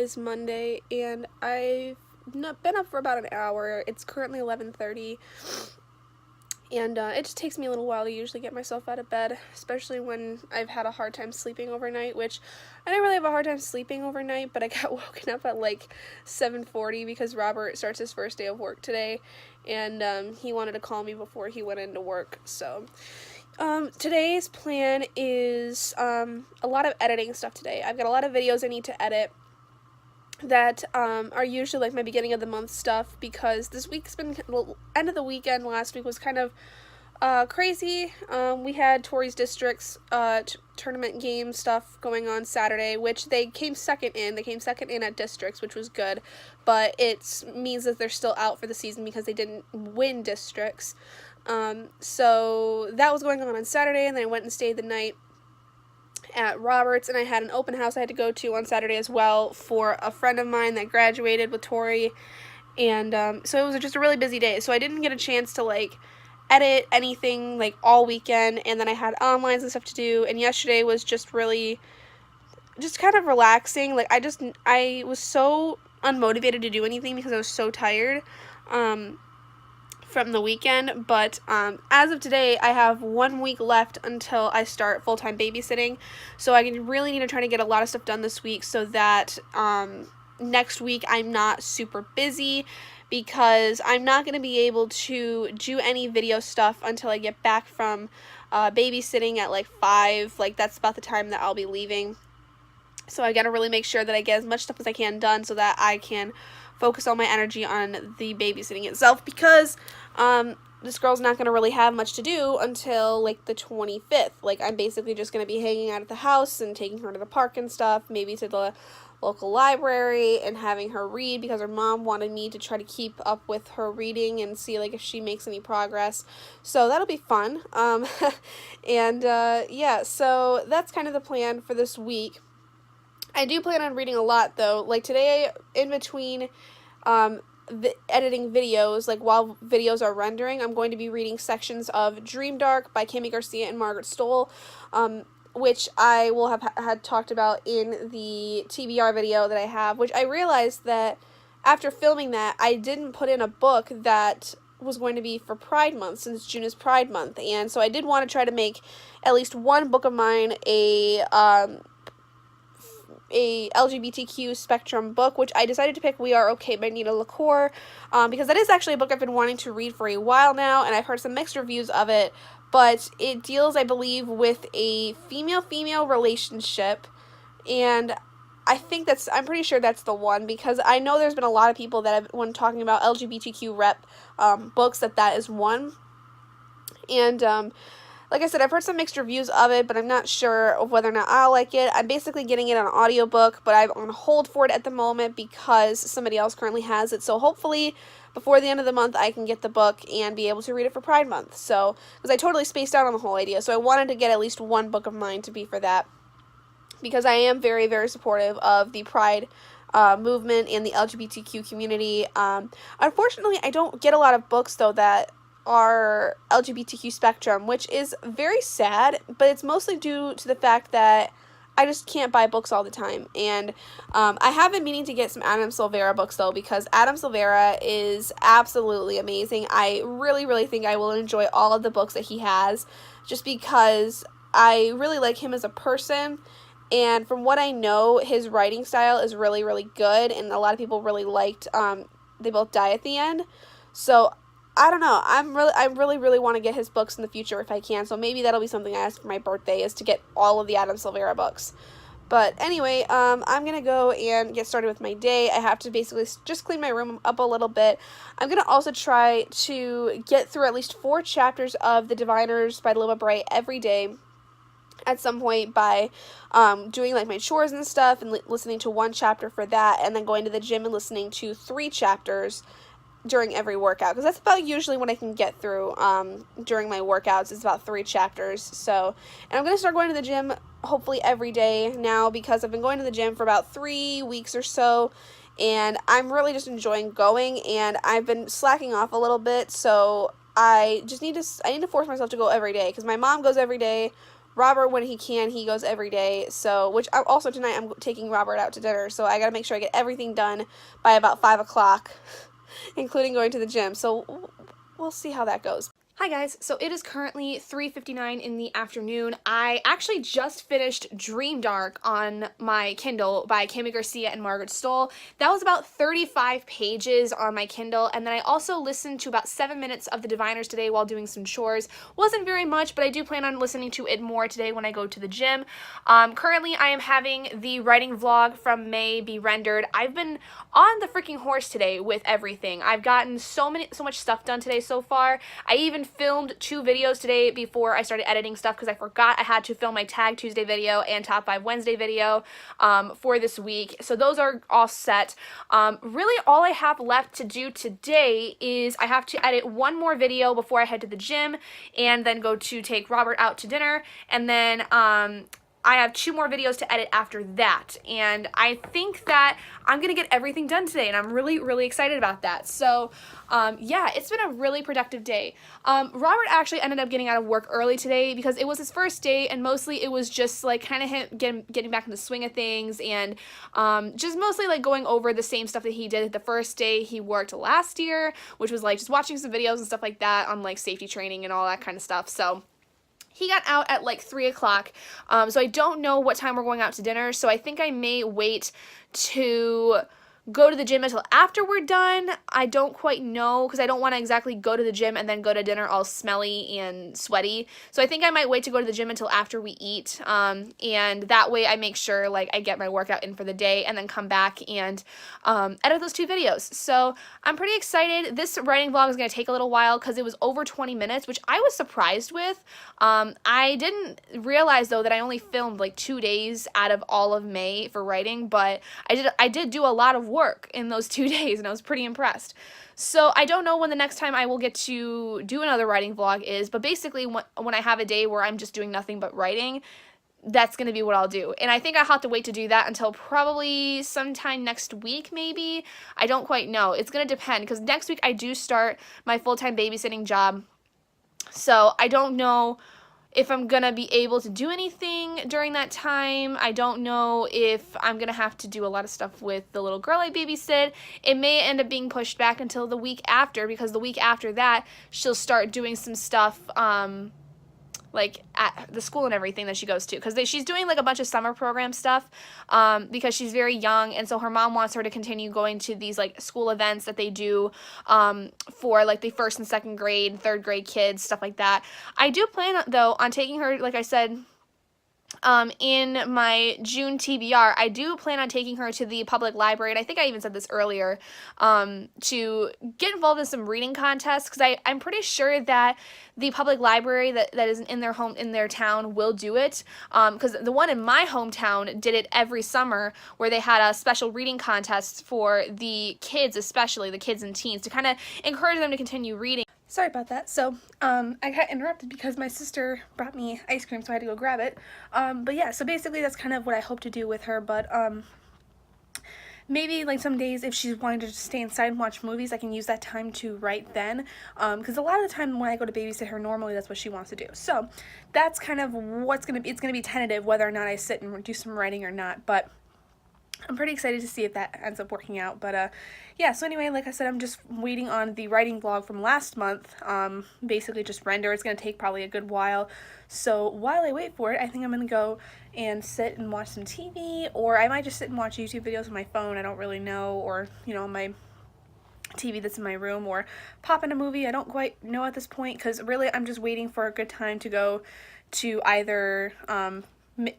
is Monday, and I've been up for about an hour. It's currently 11:30, and it just takes me a little while to usually get myself out of bed, especially when I've had a hard time sleeping overnight, which I didn't really have a hard time sleeping overnight, but I got woken up at like 7:40 because Robert starts his first day of work today, and he wanted to call me before he went into work, so... Today's plan is, a lot of editing stuff today. I've got a lot of videos I need to edit that, are usually, like, my beginning of the month stuff, because this week's been, well, end of the weekend last week was kind of, crazy. We had Tori's Districts, tournament game stuff going on Saturday, which they came second in. They came second in at Districts, which was good, but it means that they're still out for the season because they didn't win Districts. So that was going on Saturday, and then I went and stayed the night at Roberts, and I had an open house I had to go to on Saturday as well for a friend of mine that graduated with Tori, and, so it was just a really busy day, so I didn't get a chance to, like, edit anything, like, all weekend, and then I had onlines and stuff to do, and yesterday was just really, just kind of relaxing. Like, I was so unmotivated to do anything because I was so tired, from the weekend, but as of today, I have 1 week left until I start full-time babysitting, so I really need to try to get a lot of stuff done this week so that next week I'm not super busy, because I'm not going to be able to do any video stuff until I get back from babysitting at like 5, like that's about the time that I'll be leaving. So I gotta really make sure that I get as much stuff as I can done so that I can focus all my energy on the babysitting itself, because this girl's not going to really have much to do until like the 25th. Like, I'm basically just going to be hanging out at the house and taking her to the park and stuff, maybe to the local library, and having her read because her mom wanted me to try to keep up with her reading and see like if she makes any progress. So that'll be fun. And yeah, so that's kind of the plan for this week. I do plan on reading a lot, though. Like, today, in between editing videos, like, while videos are rendering, I'm going to be reading sections of Dream Dark by Kami Garcia and Margaret Stohl, which I will have had talked about in the TBR video that I have, which I realized that after filming that, I didn't put in a book that was going to be for Pride Month, since June is Pride Month, and so I did want to try to make at least one book of mine a LGBTQ spectrum book, which I decided to pick We Are Okay by Nina LaCour, because that is actually a book I've been wanting to read for a while now, and I've heard some mixed reviews of it, but it deals, I believe, with a female-female relationship, and I'm pretty sure that's the one, because I know there's been a lot of people that have, when talking about LGBTQ rep books, that is one, and, like I said, I've heard some mixed reviews of it, but I'm not sure of whether or not I'll like it. I'm basically getting it on audiobook, but I'm on hold for it at the moment because somebody else currently has it. So hopefully before the end of the month I can get the book and be able to read it for Pride Month. So, because I totally spaced out on the whole idea, so I wanted to get at least one book of mine to be for that, because I am very, very supportive of the Pride movement and the LGBTQ community. Unfortunately, I don't get a lot of books, though, that are LGBTQ spectrum, which is very sad, but it's mostly due to the fact that I just can't buy books all the time, and I have been meaning to get some Adam Silvera books, though, because Adam Silvera is absolutely amazing. I really, really think I will enjoy all of the books that he has, just because I really like him as a person, and from what I know, his writing style is really, really good, and a lot of people really liked They Both Die at the End, so I don't know, I really want to get his books in the future if I can, so maybe that'll be something I ask for my birthday, is to get all of the Adam Silvera books. But anyway, I'm going to go and get started with my day. I have to basically just clean my room up a little bit. I'm going to also try to get through at least 4 chapters of The Diviners by Lola Bright every day at some point by doing like my chores and stuff, and listening to 1 chapter for that, and then going to the gym and listening to 3 chapters during every workout, because that's about usually what I can get through during my workouts, is about 3 chapters. So, and I'm going to start going to the gym hopefully every day now, because I've been going to the gym for about 3 weeks or so, and I'm really just enjoying going, and I've been slacking off a little bit, so I need to force myself to go every day, because my mom goes every day, Robert, when he can, he goes every day. So, which also tonight I'm taking Robert out to dinner. So I gotta make sure I get everything done by about 5 o'clock, including going to the gym. So we'll see how that goes. Hi guys, so it is currently 3:59 in the afternoon. I actually just finished Dream Dark on my Kindle by Kami Garcia and Margaret Stohl. That was about 35 pages on my Kindle, and then I also listened to about 7 minutes of The Diviners today while doing some chores. Wasn't very much, but I do plan on listening to it more today when I go to the gym. Currently, I am having the writing vlog from May be rendered. I've been on the freaking horse today with everything. I've gotten so much stuff done today so far. I even filmed 2 videos today before I started editing stuff because I forgot I had to film my Tag Tuesday video and Top 5 Wednesday video for this week. So those are all set. Really all I have left to do today is I have to edit 1 more video before I head to the gym and then go to take Robert out to dinner, and then I have 2 more videos to edit after that, and I think that I'm gonna get everything done today, and I'm really excited about that. So yeah, it's been a really productive day. Robert actually ended up getting out of work early today because it was his first day, and mostly it was just like kind of him getting back in the swing of things, and just mostly like going over the same stuff that he did the first day he worked last year, which was like just watching some videos and stuff like that on like safety training and all that kind of stuff. So he got out at like 3 o'clock, so I don't know what time we're going out to dinner, so I think I may wait to go to the gym until after we're done. I don't quite know because I don't want to exactly go to the gym and then go to dinner all smelly and sweaty. So I think I might wait to go to the gym until after we eat, and that way I make sure like I get my workout in for the day and then come back and edit those 2 videos. So I'm pretty excited. This writing vlog is going to take a little while because it was over 20 minutes, which I was surprised with. I didn't realize though that I only filmed like 2 days out of all of May for writing, but I did do a lot of work in those 2 days, and I was pretty impressed. So I don't know when the next time I will get to do another writing vlog is, but basically when I have a day where I'm just doing nothing but writing, that's going to be what I'll do. And I think I'll have to wait to do that until probably sometime next week, maybe. I don't quite know. It's going to depend, because next week I do start my full-time babysitting job. So I don't know if I'm gonna be able to do anything during that time. I don't know if I'm gonna have to do a lot of stuff with the little girl I babysit. It may end up being pushed back until the week after, because the week after that she'll start doing some stuff like at the school and everything that she goes to, because she's doing like a bunch of summer program stuff because she's very young, and so her mom wants her to continue going to these like school events that they do for like the 1st and 2nd grade, 3rd grade kids, stuff like that. I do plan though on taking her, like I said, in my June TBR, I do plan on taking her to the public library, and I think I even said this earlier, to get involved in some reading contests, because I'm pretty sure that the public library that is in their town will do it, because the one in my hometown did it every summer, where they had a special reading contest for the kids, especially the kids and teens, to kind of encourage them to continue reading. Sorry about that. So, I got interrupted because my sister brought me ice cream, so I had to go grab it. But yeah, so basically that's kind of what I hope to do with her, but, maybe, like, some days if she's wanting to just stay inside and watch movies, I can use that time to write then, because a lot of the time when I go to babysit her, normally that's what she wants to do. So, that's kind of what's gonna be, it's gonna be tentative whether or not I sit and do some writing or not, but I'm pretty excited to see if that ends up working out. But yeah, so anyway, like I said, I'm just waiting on the writing vlog from last month, basically just render. It's going to take probably a good while, so while I wait for it, I think I'm going to go and sit and watch some TV, or I might just sit and watch YouTube videos on my phone, I don't really know, or, you know, my TV that's in my room, or pop in a movie. I don't quite know at this point, because really I'm just waiting for a good time to go to either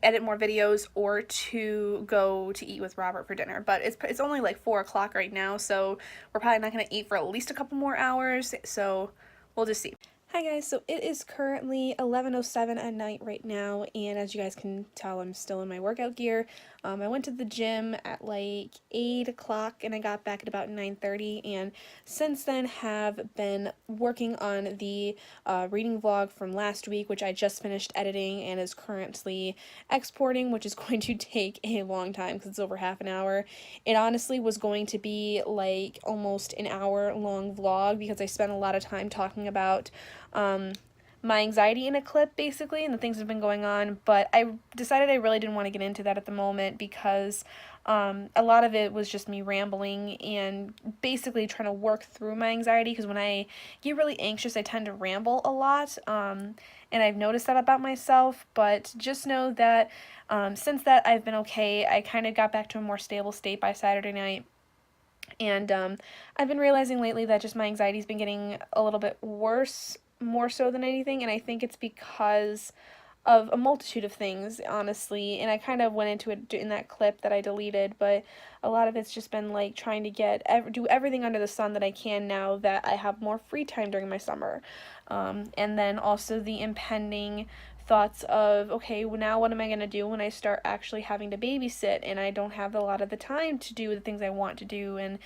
edit more videos or to go to eat with Robert for dinner. But it's only like 4 o'clock right now, so we're probably not going to eat for at least a couple more hours, so we'll just see. Hi guys, so it is currently 11:07 at night right now, and as you guys can tell, I'm still in my workout gear. I went to the gym at like 8 o'clock and I got back at about 9:30, and since then have been working on the reading vlog from last week, which I just finished editing and is currently exporting, which is going to take a long time because it's over half an hour. It honestly was going to be like almost an hour long vlog because I spent a lot of time talking about my anxiety in a clip, basically, and the things that have been going on, but I decided I really didn't want to get into that at the moment because a lot of it was just me rambling and basically trying to work through my anxiety, because when I get really anxious, I tend to ramble a lot, and I've noticed that about myself, but just know that since that I've been okay. I kind of got back to a more stable state by Saturday night. And I've been realizing lately that just my anxiety's been getting a little bit worse, more so than anything, and I think it's because of a multitude of things, honestly, and I kind of went into it in that clip that I deleted, but a lot of it's just been like trying to do everything under the sun that I can now that I have more free time during my summer, and then also the impending thoughts of, okay, well, now what am I going to do when I start actually having to babysit and I don't have a lot of the time to do the things I want to do, and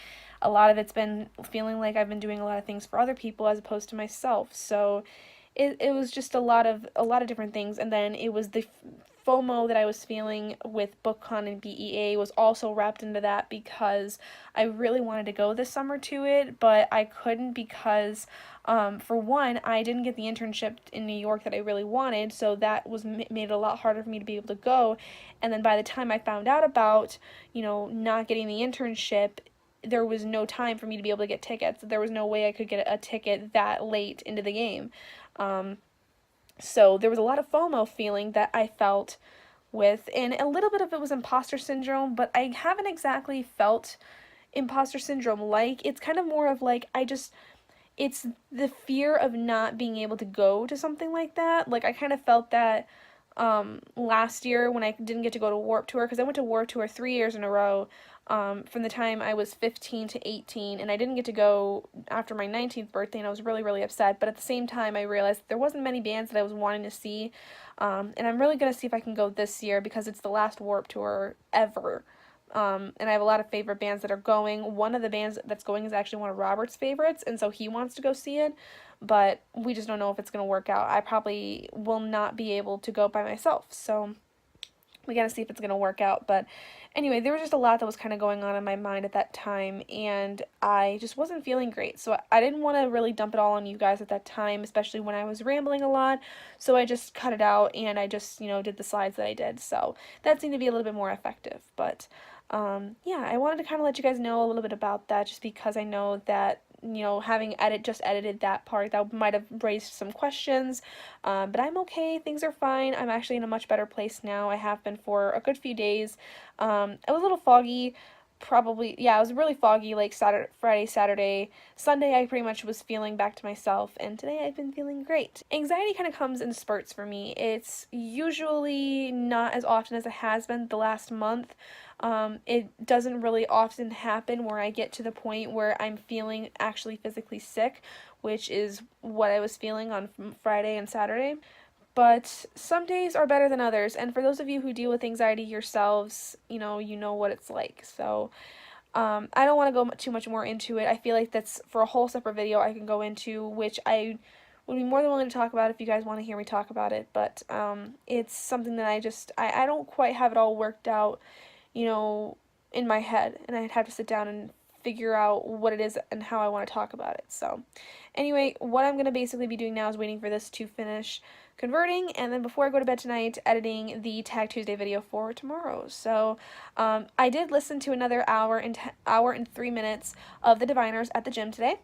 a lot of it's been feeling like I've been doing a lot of things for other people as opposed to myself, so it was just a lot of different things, and then it was the FOMO that I was feeling with BookCon and BEA was also wrapped into that because I really wanted to go this summer to it, but I couldn't because for one, I didn't get the internship in New York that I really wanted, so that was made it a lot harder for me to be able to go, and then by the time I found out about, not getting the internship, there was no time for me to be able to get tickets. There was no way I could get a ticket that late into the game. So there was a lot of FOMO feeling that I felt with, and a little bit of it was imposter syndrome, but I haven't exactly felt imposter syndrome like. It's kind of more of like, it's the fear of not being able to go to something like that. Like, I kind of felt that last year when I didn't get to go to Warped Tour, because I went to Warped Tour 3 years in a row, from the time I was 15 to 18, and I didn't get to go after my 19th birthday, and I was really, really upset, but at the same time, I realized there wasn't many bands that I was wanting to see, and I'm really going to see if I can go this year, because it's the last Warped Tour ever, and I have a lot of favorite bands that are going. One of the bands that's going is actually one of Robert's favorites, and so he wants to go see it, but we just don't know if it's going to work out. I probably will not be able to go by myself, so we gotta see if it's gonna work out. But anyway, there was just a lot that was kind of going on in my mind at that time, and I just wasn't feeling great, so I didn't want to really dump it all on you guys at that time, especially when I was rambling a lot, so I just cut it out, and I just, did the slides that I did, so that seemed to be a little bit more effective. But yeah, I wanted to kind of let you guys know a little bit about that, just because I know that having just edited that part, that might have raised some questions, but I'm okay, things are fine, I'm actually in a much better place now. I have been for a good few days. It was a little foggy, probably, yeah, it was really foggy, like Friday, Saturday, Sunday I pretty much was feeling back to myself, and today I've been feeling great. Anxiety kind of comes in spurts for me. It's usually not as often as it has been the last month. It doesn't really often happen where I get to the point where I'm feeling actually physically sick, which is what I was feeling on Friday and Saturday. But some days are better than others, and for those of you who deal with anxiety yourselves, you know what it's like. So I don't want to go too much more into it. I feel like that's for a whole separate video I can go into, which I would be more than willing to talk about if you guys want to hear me talk about it. But it's something that I don't quite have it all worked out, in my head, and I'd have to sit down and figure out what it is and how I want to talk about it. So anyway, what I'm going to basically be doing now is waiting for this to finish converting, and then before I go to bed tonight, editing the Tag Tuesday video for tomorrow. So I did listen to another hour and 3 minutes of The Diviners at the gym today,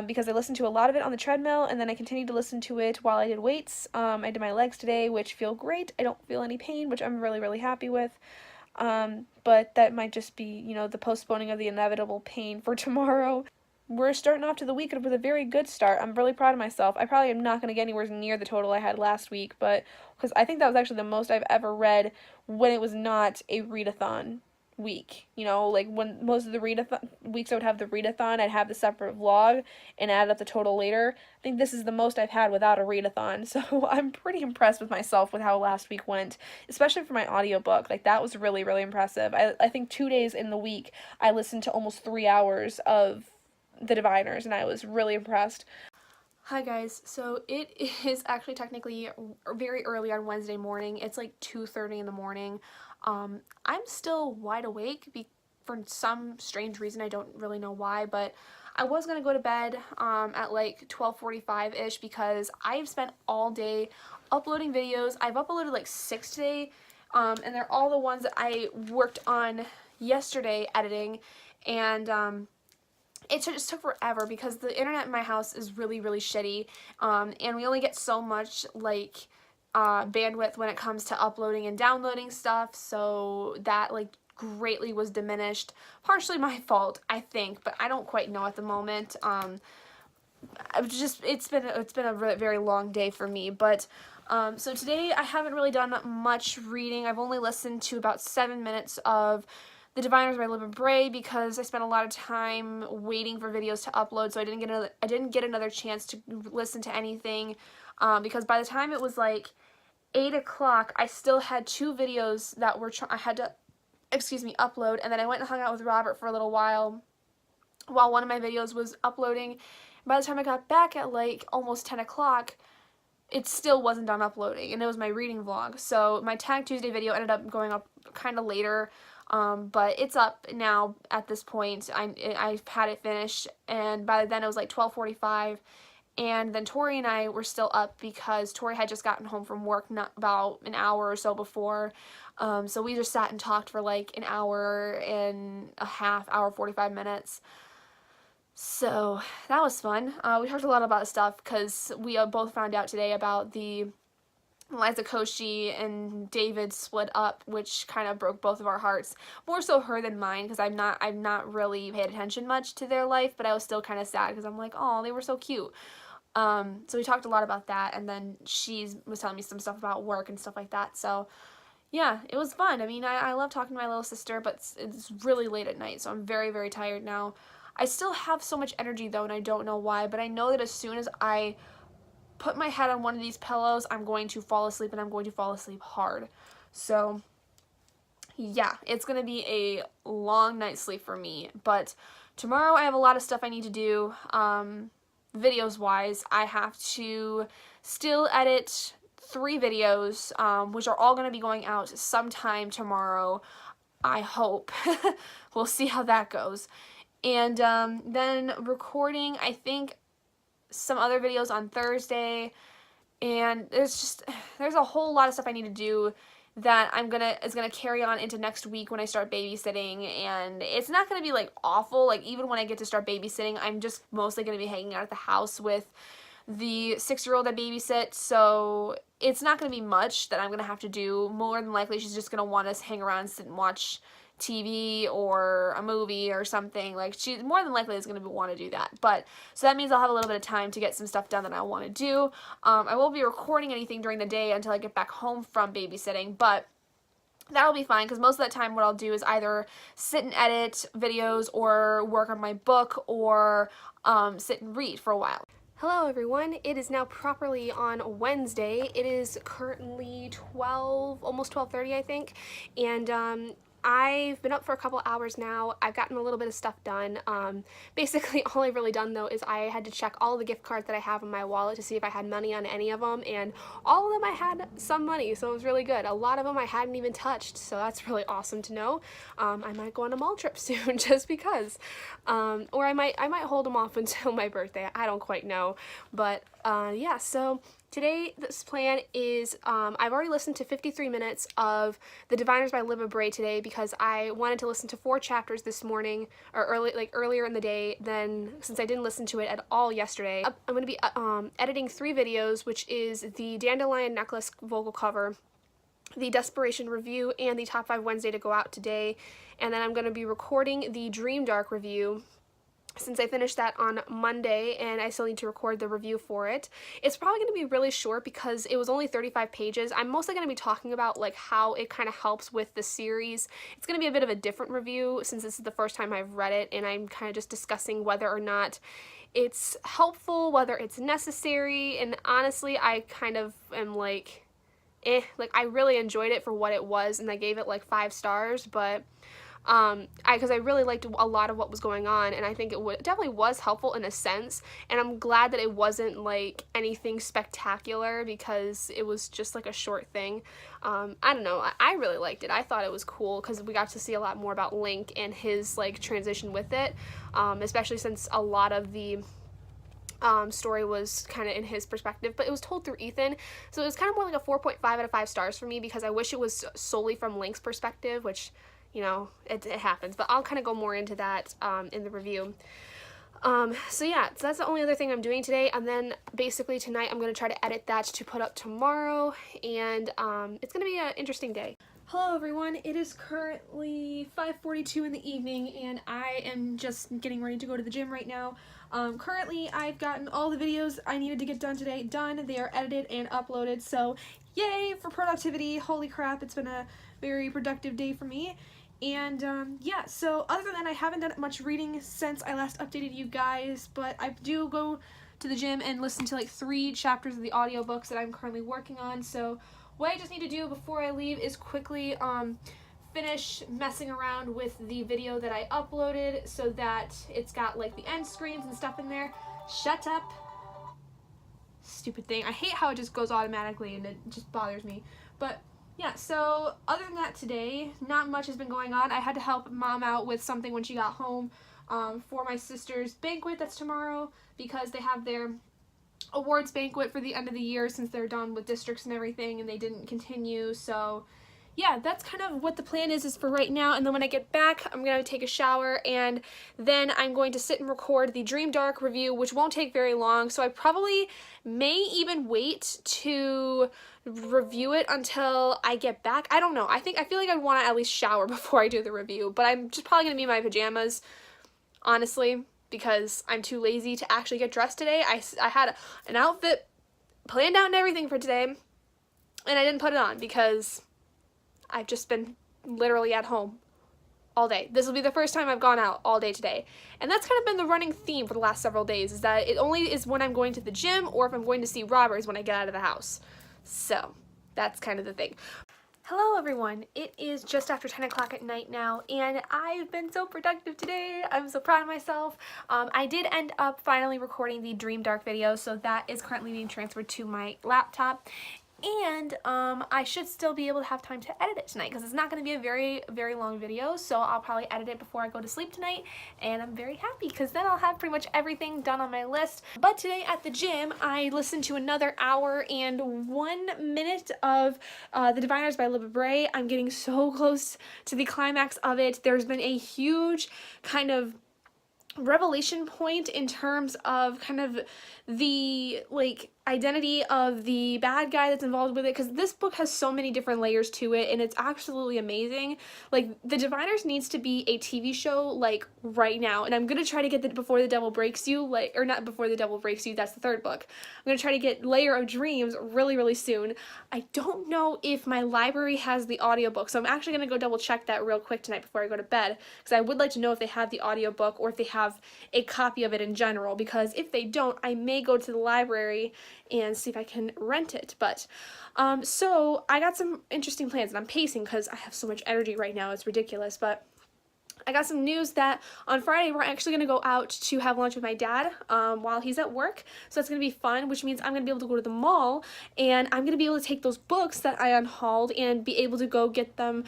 because I listened to a lot of it on the treadmill, and then I continued to listen to it while I did weights. I did my legs today, which feel great. I don't feel any pain, which I'm really, really happy with. But that might just be, the postponing of the inevitable pain for tomorrow. We're starting off to the week with a very good start. I'm really proud of myself. I probably am not going to get anywhere near the total I had last week, but because I think that was actually the most I've ever read when it was not a readathon week. Like when most of the weeks I would have the readathon, I'd have the separate vlog and add up the total later. I think this is the most I've had without a readathon, so I'm pretty impressed with myself with how last week went, especially for my audiobook. Like, that was really, really impressive. I think 2 days in the week I listened to almost 3 hours of The Diviners, and I was really impressed. Hi guys, so it is actually technically very early on Wednesday morning. It's like 2:30 in the morning. I'm still wide awake for some strange reason. I don't really know why, but I was going to go to bed at like 12:45-ish because I've spent all day uploading videos. I've uploaded like 6 today, and they're all the ones that I worked on yesterday editing, and it just took forever because the internet in my house is really, really shitty, and we only get so much, like, bandwidth when it comes to uploading and downloading stuff, so that, like, greatly was diminished. Partially my fault, I think, but I don't quite know at the moment. It's been a really, very long day for me, but so today I haven't really done much reading. I've only listened to about 7 minutes of The Diviners by Libba Bray because I spent a lot of time waiting for videos to upload, so I didn't get another chance to listen to anything, because by the time it was like 8 o'clock, I still had 2 videos that I had to, upload, and then I went and hung out with Robert for a little while one of my videos was uploading. By the time I got back at like almost 10 o'clock, it still wasn't done uploading, and it was my reading vlog. So my Tag Tuesday video ended up going up kind of later, but it's up now at this point. I've had it finished, and by then it was like 12:45, and then Tori and I were still up because Tori had just gotten home from work not about an hour or so before, so we just sat and talked for like an hour and a half, hour 45 minutes. So that was fun. We talked a lot about stuff because we both found out today about the Liza Koshy and David split up, which kind of broke both of our hearts. More so her than mine, because I've not really paid attention much to their life, but I was still kind of sad because I'm like, oh, they were so cute. So we talked a lot about that, and then she was telling me some stuff about work and stuff like that. So yeah, it was fun. I mean, I love talking to my little sister, but it's really late at night, so I'm very, very tired now. I still have so much energy though, and I don't know why, but I know that as soon as I put my head on one of these pillows, I'm going to fall asleep, and I'm going to fall asleep hard. So yeah, it's going to be a long night's sleep for me, but tomorrow I have a lot of stuff I need to do, videos wise. I have to still edit 3 videos, which are all going to be going out sometime tomorrow, I hope. We'll see how that goes. And then recording, I think, some other videos on Thursday, and there's a whole lot of stuff I need to do that is gonna carry on into next week when I start babysitting, and it's not gonna be like awful. Like, even when I get to start babysitting, I'm just mostly gonna be hanging out at the house with the 6-year-old I babysit, so it's not gonna be much that I'm gonna have to do. More than likely, she's just gonna want us to hang around, sit and watch TV or a movie or something. Like, she more than likely is going to want to do that, but so that means I'll have a little bit of time to get some stuff done that I want to do. I won't be recording anything during the day until I get back home from babysitting, but that'll be fine because most of that time what I'll do is either sit and edit videos or work on my book or sit and read for a while. Hello everyone, it is now properly on Wednesday. It is currently almost 12:30 I think, and I've been up for a couple hours now. I've gotten a little bit of stuff done. Basically, all I've really done, though, is I had to check all the gift cards that I have in my wallet to see if I had money on any of them, and all of them I had some money, so it was really good. A lot of them I hadn't even touched, so that's really awesome to know. I might go on a mall trip soon, just because. Or I might hold them off until my birthday. I don't quite know, but yeah, so today, this plan is, I've already listened to 53 minutes of The Diviners by Libba Bray today because I wanted to listen to 4 chapters this morning, or earlier in the day, since I didn't listen to it at all yesterday. I'm going to be editing 3 videos, which is the Dandelion Necklace vocal cover, the Desperation review, and the Top 5 Wednesday to go out today. And then I'm going to be recording the Dream Dark review, since I finished that on Monday and I still need to record the review for it. It's probably going to be really short because it was only 35 pages. I'm mostly going to be talking about like how it kind of helps with the series. It's going to be a bit of a different review since this is the first time I've read it, and I'm kind of just discussing whether or not it's helpful, whether it's necessary, and honestly I kind of am like, like I really enjoyed it for what it was and I gave it like 5 stars, but because I really liked a lot of what was going on, and I think it definitely was helpful in a sense, and I'm glad that it wasn't like anything spectacular because it was just like a short thing. I don't know, I really liked it. I thought it was cool because we got to see a lot more about Link and his like transition with it, especially since a lot of the story was kind of in his perspective, but it was told through Ethan, so it was kind of more like a 4.5 out of 5 stars for me because I wish it was solely from Link's perspective, which, you know, it happens, but I'll kind of go more into that in the review. So yeah, so that's the only other thing I'm doing today, and then basically tonight I'm going to try to edit that to put up tomorrow, and it's going to be an interesting day. Hello everyone, it is currently 5:42 in the evening, and I am just getting ready to go to the gym right now. Currently I've gotten all the videos I needed to get done today done. They are edited and uploaded, so yay for productivity. Holy crap, it's been a very productive day for me. And yeah, so other than that, I haven't done much reading since I last updated you guys, but I do go to the gym and listen to like 3 chapters of the audiobooks that I'm currently working on. So what I just need to do before I leave is quickly finish messing around with the video that I uploaded so that it's got like the end screens and stuff in there. Shut up. Stupid thing. I hate how it just goes automatically and it just bothers me. But yeah, so other than that today, not much has been going on. I had to help Mom out with something when she got home for my sister's banquet that's tomorrow because they have their awards banquet for the end of the year since they're done with districts and everything and they didn't continue. So yeah, that's kind of what the plan is for right now, and then when I get back, I'm going to take a shower, and then I'm going to sit and record the Dream Dark review, which won't take very long, so I probably may even wait to review it until I get back. I don't know. I feel like I'd want to at least shower before I do the review, but I'm just probably going to be in my pajamas, honestly, because I'm too lazy to actually get dressed today. I had an outfit planned out and everything for today, and I didn't put it on because I've just been literally at home all day. This will be the first time I've gone out all day today. And that's kind of been the running theme for the last several days, is that it only is when I'm going to the gym or if I'm going to see Robbers when I get out of the house. So that's kind of the thing. Hello everyone, it is just after 10 o'clock at night now, and I've been so productive today. I'm so proud of myself. I did end up finally recording the Dream Dark video, so that is currently being transferred to my laptop. And I should still be able to have time to edit it tonight because it's not going to be a very, very long video, so I'll probably edit it before I go to sleep tonight, and I'm very happy because then I'll have pretty much everything done on my list. But today at the gym, I listened to another hour and 1 minute of The Diviners by Libba Bray. I'm getting so close to the climax of it. There's been a huge kind of revelation point in terms of kind of the like identity of the bad guy that's involved with it, because this book has so many different layers to it and it's absolutely amazing. Like, The Diviners needs to be a TV show like right now, and I'm gonna try to get the Before the Devil Breaks You, like, or not Before the Devil Breaks You, that's the 3rd book. I'm gonna try to get Layer of Dreams really, really soon. I don't know if my library has the audiobook, so I'm actually gonna go double check that real quick tonight before I go to bed, because I would like to know if they have the audiobook or if they have a copy of it in general, because if they don't, I may go to the library and see if I can rent it. But so I got some interesting plans, and I'm pacing because I have so much energy right now, it's ridiculous. But I got some news that on Friday we're actually going to go out to have lunch with my dad while he's at work, so that's going to be fun, which means I'm going to be able to go to the mall, and I'm going to be able to take those books that I unhauled and be able to go get them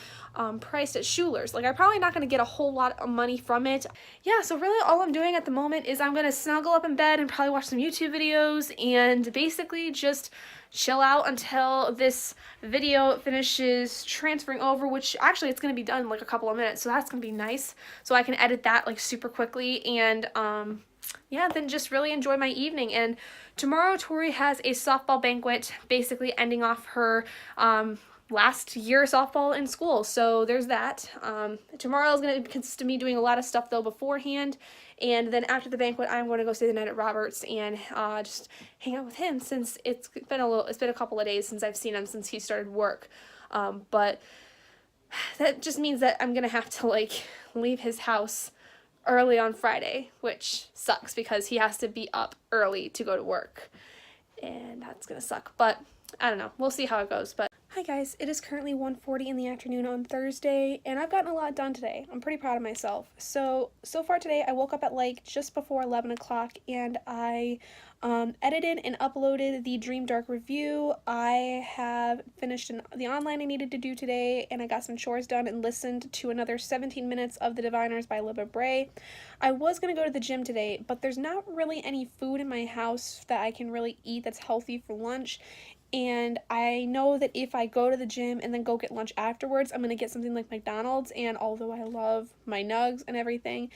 priced at Schuler's. Like, I'm probably not going to get a whole lot of money from it. Yeah, so really all I'm doing at the moment is I'm going to snuggle up in bed and probably watch some YouTube videos and basically just chill out until this video finishes transferring over, which actually it's going to be done in like a couple of minutes, so that's going to be nice, so I can edit that like super quickly, and yeah, then just really enjoy my evening. And tomorrow Tori has a softball banquet, basically ending off her last year of softball in school, so there's that. Tomorrow is going to consist of me doing a lot of stuff though beforehand, and then after the banquet I'm going to go stay the night at Robert's and just hang out with him, since it's been a couple of days since I've seen him since he started work. But that just means that I'm gonna have to like leave his house early on Friday, which sucks because he has to be up early to go to work, and that's gonna suck. But I don't know. We'll see how it goes. But hi guys, it is currently 1:40 in the afternoon on Thursday, and I've gotten a lot done today. I'm pretty proud of myself. So far today, I woke up at like just before 11 o'clock, and I edited and uploaded the Dream Dark review. I have finished the online I needed to do today, and I got some chores done and listened to another 17 minutes of The Diviners by Libba Bray. I was going to go to the gym today, but there's not really any food in my house that I can really eat that's healthy for lunch. And I know that if I go to the gym and then go get lunch afterwards, I'm going to get something like McDonald's. And although I love my nugs and everything,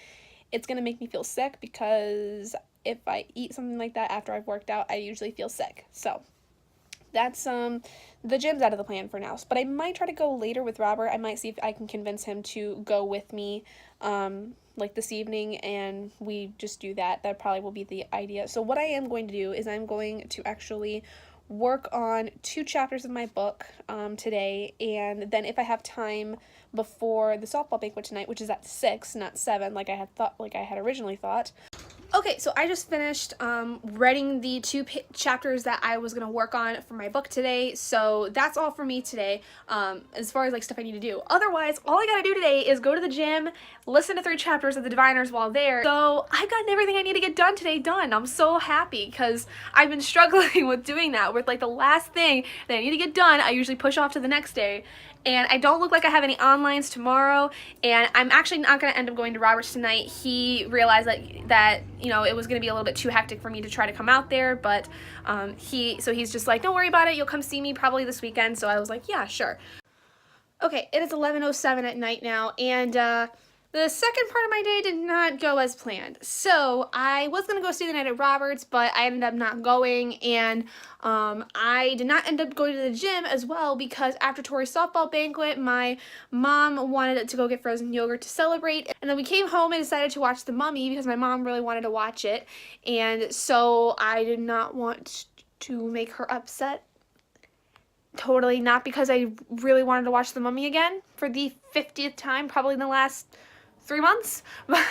it's going to make me feel sick because if I eat something like that after I've worked out, I usually feel sick. So that's the gym's out of the plan for now. But I might try to go later with Robert. I might see if I can convince him to go with me like this evening, and we just do that. That probably will be the idea. So what I am going to do is I'm going to actually work on 2 chapters of my book today, and then if I have time before the softball banquet tonight, which is at 6, not 7, like I had originally thought. Okay, so I just finished writing the 2 chapters that I was going to work on for my book today, so that's all for me today as far as like stuff I need to do. Otherwise, all I gotta do today is go to the gym, listen to 3 chapters of The Diviners while there. So I've gotten everything I need to get done today done. I'm so happy because I've been struggling with doing that, with like the last thing that I need to get done, I usually push off to the next day. And I don't look like I have any onlines tomorrow, and I'm actually not going to end up going to Robert's tonight. He realized that you know, it was going to be a little bit too hectic for me to try to come out there, but he's just like, don't worry about it, you'll come see me probably this weekend. So I was like, yeah, sure. Okay, it is 11:07 at night now, and the second part of my day did not go as planned. So I was going to go stay the night at Robert's, but I ended up not going, and I did not end up going to the gym as well because after Tori's softball banquet, my mom wanted to go get frozen yogurt to celebrate, and then we came home and decided to watch The Mummy because my mom really wanted to watch it, and so I did not want to make her upset. Totally not, because I really wanted to watch The Mummy again for the 50th time, probably in the last 3 months, but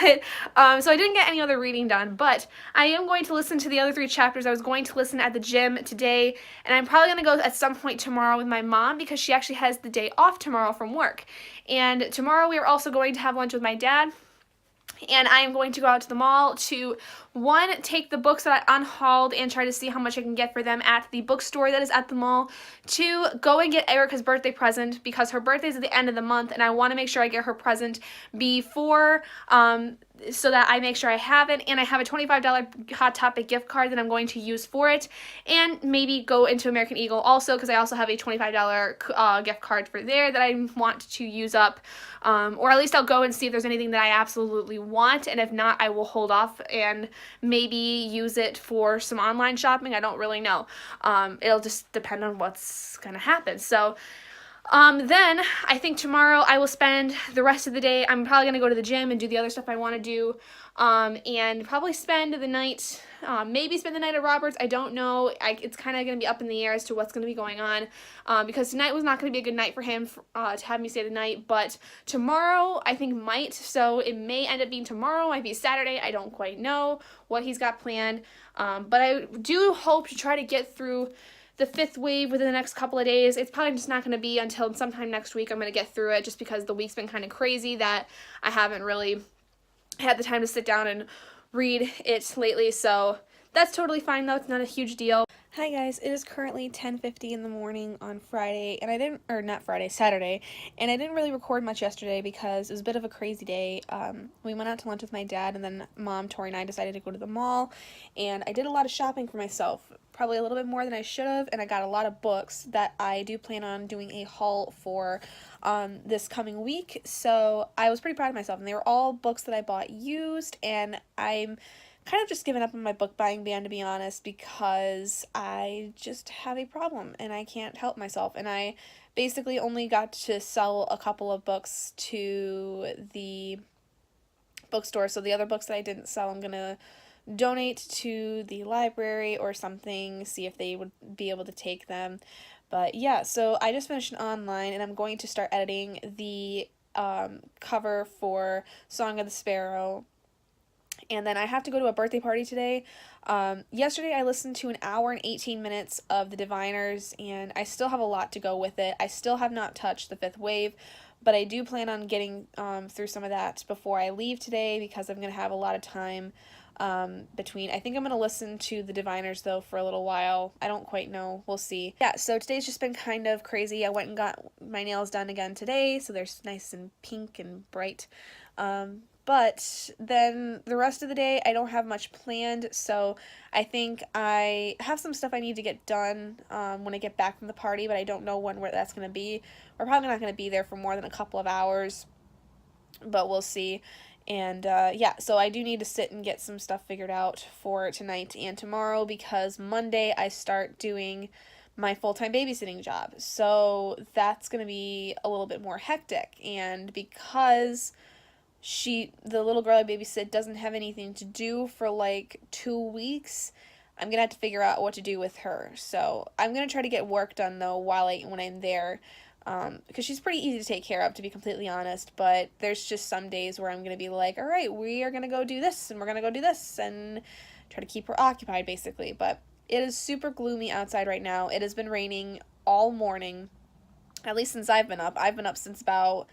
so I didn't get any other reading done, but I am going to listen to the other 3 chapters I was going to listen at the gym today, and I'm probably going to go at some point tomorrow with my mom because she actually has the day off tomorrow from work, and tomorrow we are also going to have lunch with my dad. And I am going to go out to the mall to, 1, take the books that I unhauled and try to see how much I can get for them at the bookstore that is at the mall. 2, go and get Erica's birthday present because her birthday is at the end of the month, and I want to make sure I get her present before, so that I make sure I have it, and I have a $25 Hot Topic gift card that I'm going to use for it, and maybe go into American Eagle also because I also have a $25 gift card for there that I want to use up, or at least I'll go and see if there's anything that I absolutely want, and if not, I will hold off and maybe use it for some online shopping. I don't really know. It'll just depend on what's gonna happen. So then I think tomorrow I will spend the rest of the day. I'm probably gonna go to the gym and do the other stuff I want to do, and probably spend the night, maybe spend the night at Robert's. I don't know. It's kind of gonna be up in the air as to what's gonna be going on, because tonight was not gonna be a good night for him to have me stay the night. But tomorrow I think might. So it may end up being tomorrow. Might be Saturday. I don't quite know what he's got planned. But I do hope to try to get through the 5th wave within the next couple of days. It's probably just not going to be until sometime next week I'm going to get through it, just because the week's been kind of crazy that I haven't really had the time to sit down and read it lately. So that's totally fine though. It's not a huge deal. Hi guys, it is currently 10:50 in the morning on Friday, and Saturday, and I didn't really record much yesterday because it was a bit of a crazy day. We went out to lunch with my dad, and then Mom, Tori, and I decided to go to the mall, and I did a lot of shopping for myself, probably a little bit more than I should have, and I got a lot of books that I do plan on doing a haul for this coming week, so I was pretty proud of myself, and they were all books that I bought used, and I'm kind of just given up on my book buying ban, to be honest, because I just have a problem and I can't help myself, and I basically only got to sell a couple of books to the bookstore, so the other books that I didn't sell I'm gonna donate to the library or something, see if they would be able to take them. But yeah, so I just finished an online, and I'm going to start editing the cover for Song of the Sparrow. And then I have to go to a birthday party today. Yesterday I listened to an hour and 18 minutes of The Diviners, and I still have a lot to go with it. I still have not touched The Fifth Wave, but I do plan on getting through some of that before I leave today, because I'm going to have a lot of time between. I think I'm going to listen to The Diviners, though, for a little while. I don't quite know. We'll see. Yeah, so today's just been kind of crazy. I went and got my nails done again today, so they're nice and pink and bright. But then the rest of the day, I don't have much planned, so I think I have some stuff I need to get done when I get back from the party, but I don't know where that's going to be. We're probably not going to be there for more than a couple of hours, but we'll see. And yeah, so I do need to sit and get some stuff figured out for tonight and tomorrow, because Monday I start doing my full-time babysitting job. So that's going to be a little bit more hectic, and because the little girl I babysit doesn't have anything to do for like 2 weeks, I'm gonna have to figure out what to do with her. So I'm gonna try to get work done though when I'm there, because she's pretty easy to take care of, to be completely honest. But there's just some days where I'm gonna be like, all right, we are gonna go do this and we're gonna go do this, and try to keep her occupied basically. But it is super gloomy outside right now. It has been raining all morning, at least since I've been up. I've been up since about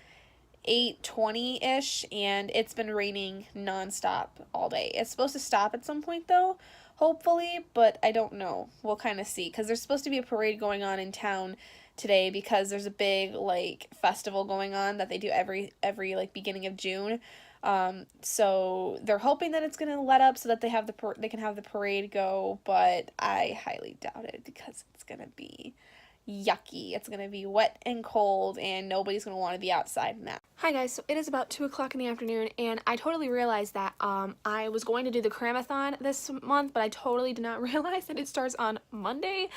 8:20-ish, and it's been raining nonstop all day. It's supposed to stop at some point though, hopefully, but I don't know. We'll kind of see, because there's supposed to be a parade going on in town today, because there's a big like festival going on that they do every like beginning of June. So they're hoping that it's gonna let up so that they can have the parade go, but I highly doubt it, because it's gonna be yucky. It's gonna be wet and cold, and nobody's gonna want to be outside in that. Hi guys, so it is about 2 o'clock in the afternoon, and I totally realized that I was going to do the Cramathon this month, but I totally did not realize that it starts on Monday.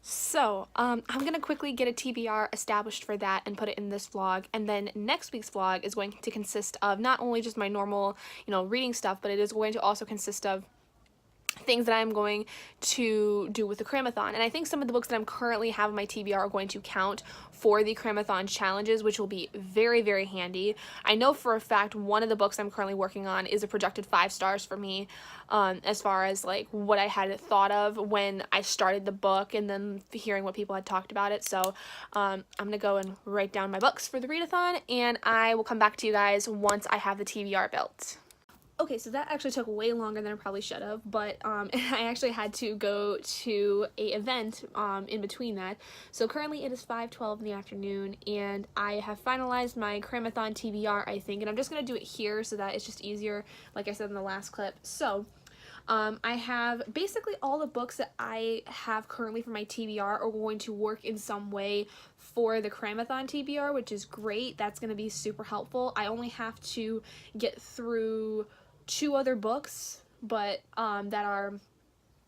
So I'm gonna quickly get a TBR established for that and put it in this vlog, and then next week's vlog is going to consist of not only just my normal, reading stuff, but it is going to also consist of things that I'm going to do with the Cramathon. And I think some of the books that I'm currently have in my TBR are going to count for the Cramathon challenges, which will be very, very handy. I know for a fact one of the books I'm currently working on is a projected 5 stars for me, as far as like what I had thought of when I started the book, and then hearing what people had talked about it. So I'm gonna go and write down my books for the readathon, and I will come back to you guys once I have the TBR built. Okay, so that actually took way longer than I probably should have, but I actually had to go to a event in between that. So currently it is 5:12 in the afternoon, and I have finalized my Cramathon TBR, I think, and I'm just going to do it here so that it's just easier, like I said in the last clip. So I have basically all the books that I have currently for my TBR are going to work in some way for the Cramathon TBR, which is great. That's going to be super helpful. I only have to get through 2 other books, but that are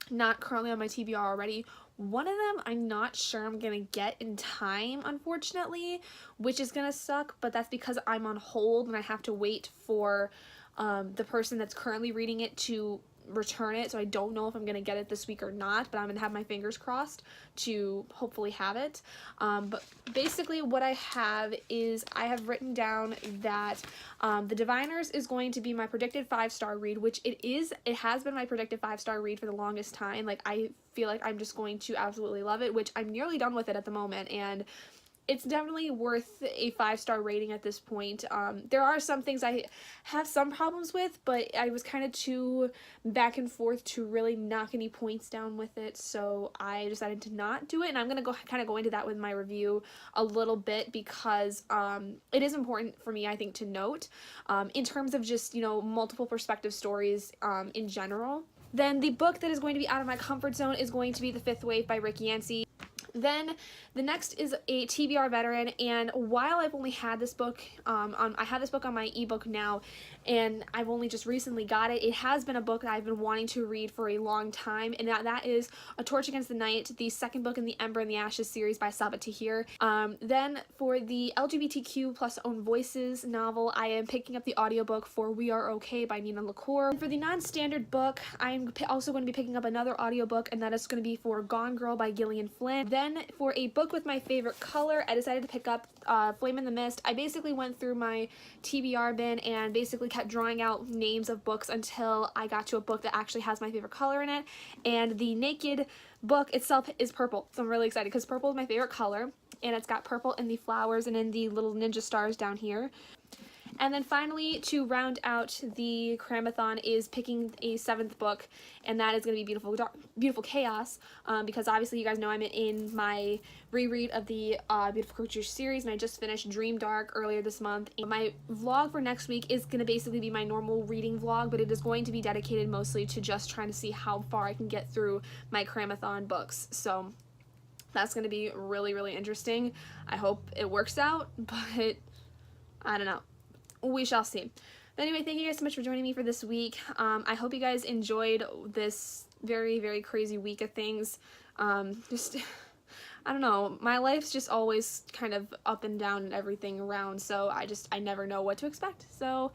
not currently on my TBR already. One of them I'm not sure I'm gonna get in time, unfortunately, which is gonna suck, but that's because I'm on hold and I have to wait for the person that's currently reading it to return it. So I don't know if I'm gonna get it this week or not, but I'm gonna have my fingers crossed to hopefully have it. But basically what I have is I have written down that The Diviners is going to be my predicted 5-star read, which it has been my predicted 5-star read for the longest time. Like, I feel like I'm just going to absolutely love it, which I'm nearly done with it at the moment, and it's definitely worth a 5-star rating at this point. There are some things I have some problems with, but I was kind of too back and forth to really knock any points down with it, so I decided to not do it, and I'm going to kind of go into that with my review a little bit, because it is important for me, I think, to note, in terms of just, multiple perspective stories in general. Then the book that is going to be out of my comfort zone is going to be The Fifth Wave by Rick Yancey. Then the next is a TBR veteran, and while I've only had this book, I have this book on my ebook now, and I've only just recently got it. It has been a book that I've been wanting to read for a long time, and that is A Torch Against the Night, the second book in the Ember and the Ashes series by Sabaa Tahir. Then for the LGBTQ plus Own Voices novel, I am picking up the audiobook for We Are Okay by Nina LaCour. And for the non-standard book, I'm also going to be picking up another audiobook, and that is going to be for Gone Girl by Gillian Flynn. Then then for a book with my favorite color, I decided to pick up Flame in the Mist. I basically went through my TBR bin and basically kept drawing out names of books until I got to a book that actually has my favorite color in it. And the Naked book itself is purple, so I'm really excited because purple is my favorite color, and it's got purple in the flowers and in the little ninja stars down here. And then finally, to round out the Cramathon is picking a 7th book, and that is going to be Beautiful Chaos, because obviously you guys know I'm in my reread of the Beautiful Creatures series, and I just finished Dream Dark earlier this month. And my vlog for next week is going to basically be my normal reading vlog, but it is going to be dedicated mostly to just trying to see how far I can get through my Cramathon books. So that's going to be really, really interesting. I hope it works out, but I don't know. We shall see. But anyway, thank you guys so much for joining me for this week. I hope you guys enjoyed this very, very crazy week of things. Just, I don't know, my life's just always kind of up and down and everything around, so I never know what to expect. So,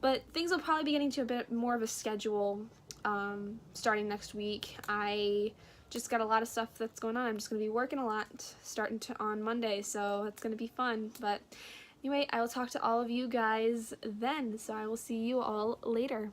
but things will probably be getting to a bit more of a schedule starting next week. I just got a lot of stuff that's going on. I'm just going to be working a lot starting on Monday, so it's going to be fun. But anyway, I will talk to all of you guys then, so I will see you all later.